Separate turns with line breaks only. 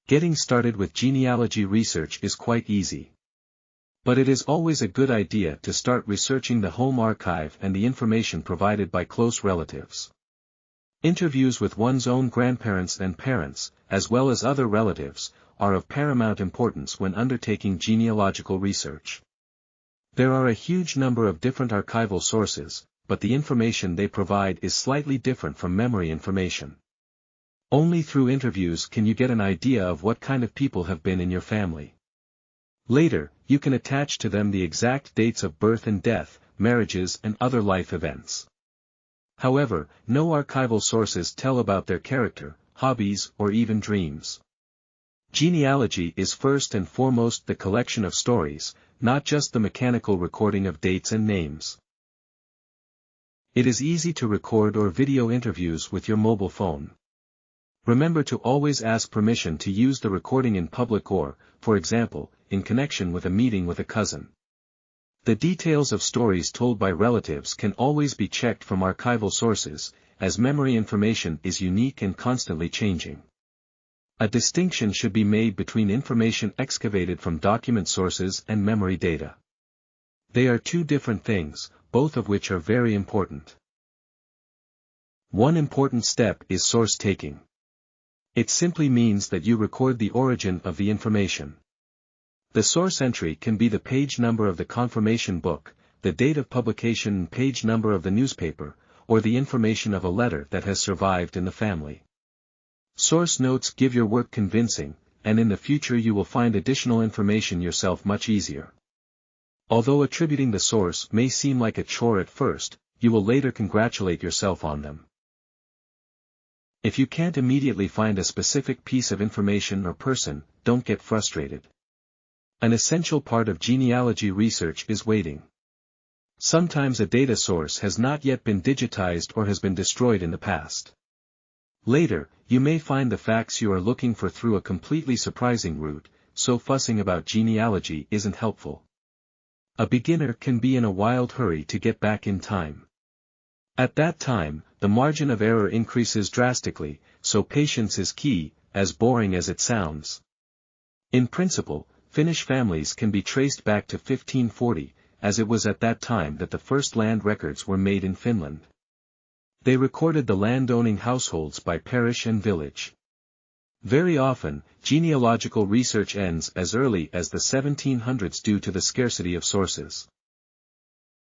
Getting started with genealogy research is quite easy. But it is always a good idea to start researching the home archive and the information provided by close relatives. Interviews with one's own grandparents and parents, as well as other relatives, are of paramount importance when undertaking genealogical research. There are a huge number of different archival sources, but the information they provide is slightly different from memory information. Only through interviews can you get an idea of what kind of people have been in your family. Later, you can attach to them the exact dates of birth and death, marriages and other life events. However, no archival sources tell about their character, hobbies or even dreams. Genealogy is first and foremost the collection of stories, not just the mechanical recording of dates and names. It is easy to record or video interviews with your mobile phone. Remember to always ask permission to use the recording in public or, for example, in connection with a meeting with a cousin. The details of stories told by relatives can always be checked from archival sources, as memory information is unique and constantly changing. A distinction should be made between information excavated from document sources and memory data. They are two different things, both of which are very important. One important step is source taking. It simply means that you record the origin of the information. The source entry can be the page number of the confirmation book, the date of publication and page number of the newspaper, or the information of a letter that has survived in the family. Source notes give your work convincing, and in the future you will find additional information yourself much easier. Although attributing the source may seem like a chore at first, you will later congratulate yourself on them. If you can't immediately find a specific piece of information or person, don't get frustrated. An essential part of genealogy research is waiting. Sometimes a data source has not yet been digitized or has been destroyed in the past. Later, you may find the facts you are looking for through a completely surprising route, so fussing about genealogy isn't helpful. A beginner can be in a wild hurry to get back in time. At that time, the margin of error increases drastically, so patience is key, as boring as it sounds. In principle, Finnish families can be traced back to 1540, as it was at that time that the first land records were made in Finland. They recorded the land-owning households by parish and village. Very often, genealogical research ends as early as the 1700s due to the scarcity of sources.